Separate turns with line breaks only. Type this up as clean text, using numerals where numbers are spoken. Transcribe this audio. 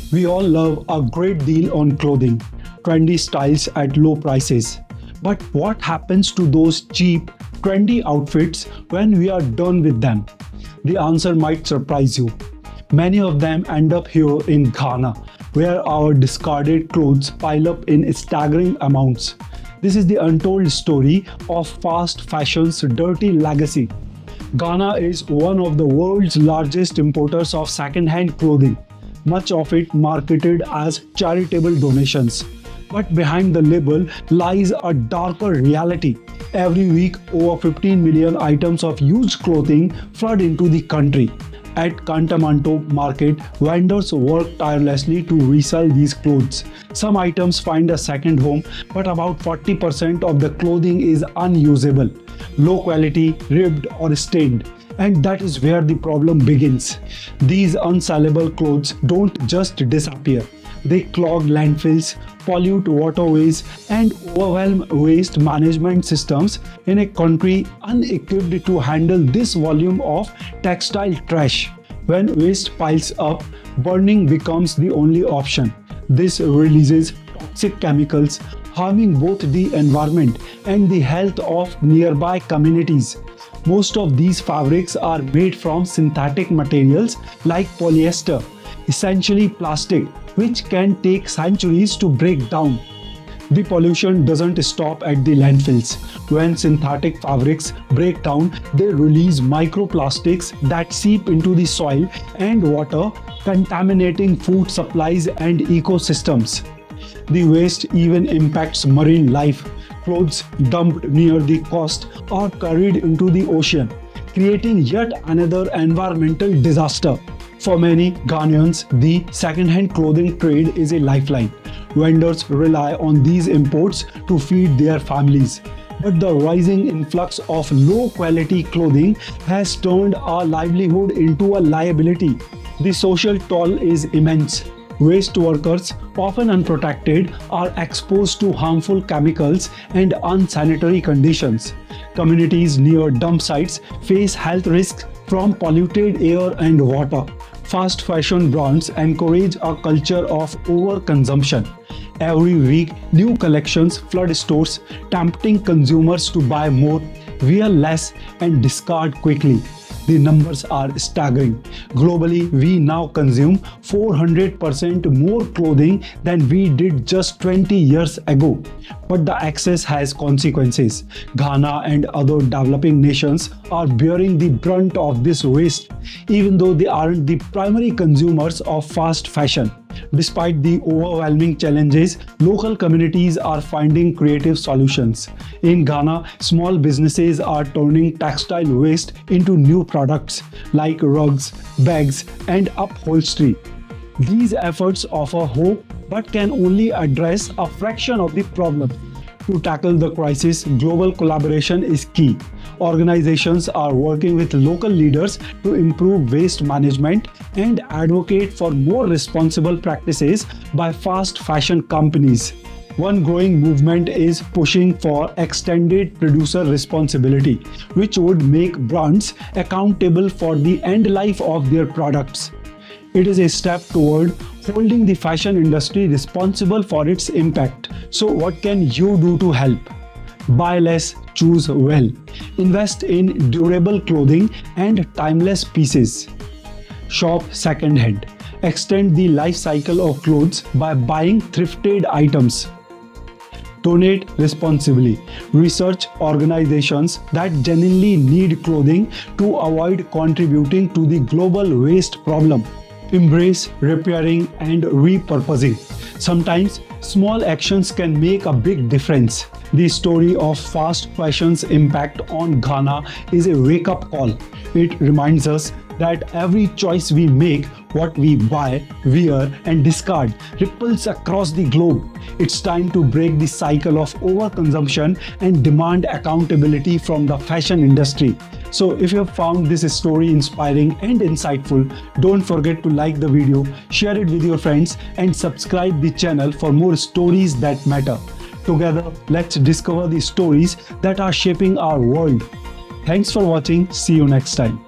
We all love a great deal on clothing, trendy styles at low prices. But what happens to those cheap, trendy outfits when we are done with them? The answer might surprise you. Many of them end up here in Ghana, where our discarded clothes pile up in staggering amounts. This is the untold story of fast fashion's dirty legacy. Ghana is one of the world's largest importers of second-hand clothing, much of it marketed as charitable donations. But behind the label lies a darker reality. Every week, over 15 million items of used clothing flood into the country. At Kantamanto market, vendors work tirelessly to resell these clothes. Some items find a second home, but about 40% of the clothing is unusable, low quality, ripped or stained. And that is where the problem begins. These unsellable clothes don't just disappear. They clog landfills, pollute waterways, and overwhelm waste management systems in a country unequipped to handle this volume of textile trash. When waste piles up, burning becomes the only option. This releases toxic chemicals, harming both the environment and the health of nearby communities. Most of these fabrics are made from synthetic materials like polyester, essentially plastic, which can take centuries to break down. The pollution doesn't stop at the landfills. When synthetic fabrics break down, they release microplastics that seep into the soil and water, contaminating food supplies and ecosystems. The waste even impacts marine life. Clothes dumped near the coast are carried into the ocean, creating yet another environmental disaster. For many Ghanaians, the second-hand clothing trade is a lifeline. Vendors rely on these imports to feed their families. But the rising influx of low-quality clothing has turned our livelihood into a liability. The social toll is immense. Waste workers, often unprotected, are exposed to harmful chemicals and unsanitary conditions. Communities near dump sites face health risks from polluted air and water. Fast fashion brands encourage a culture of overconsumption. Every week, new collections flood stores, tempting consumers to buy more, wear less, and discard quickly. The numbers are staggering. Globally, we now consume 400% more clothing than we did just 20 years ago. But the excess has consequences. Ghana and other developing nations are bearing the brunt of this waste, even though they aren't the primary consumers of fast fashion. Despite the overwhelming challenges, local communities are finding creative solutions. In Ghana, small businesses are turning textile waste into new products like rugs, bags, and upholstery. These efforts offer hope but can only address a fraction of the problem. To tackle the crisis, global collaboration is key. Organizations are working with local leaders to improve waste management and advocate for more responsible practices by fast fashion companies. One growing movement is pushing for extended producer responsibility, which would make brands accountable for the end life of their products. It is a step toward holding the fashion industry responsible for its impact. So what can you do to help? Buy less, choose well. Invest in durable clothing and timeless pieces. Shop second-hand. Extend the life cycle of clothes by buying thrifted items. Donate responsibly. Research organizations that genuinely need clothing to avoid contributing to the global waste problem. Embrace repairing and repurposing. Sometimes small actions can make a big difference. The story of fast fashion's impact on Ghana is a wake-up call. It reminds us that every choice we make, what we buy, wear, and discard, ripples across the globe. It's time to break the cycle of overconsumption and demand accountability from the fashion industry. So if you have found this story inspiring and insightful, don't forget to like the video, share it with your friends, and subscribe the channel for more stories that matter. Together, let's discover the stories that are shaping our world. Thanks for watching. See you next time.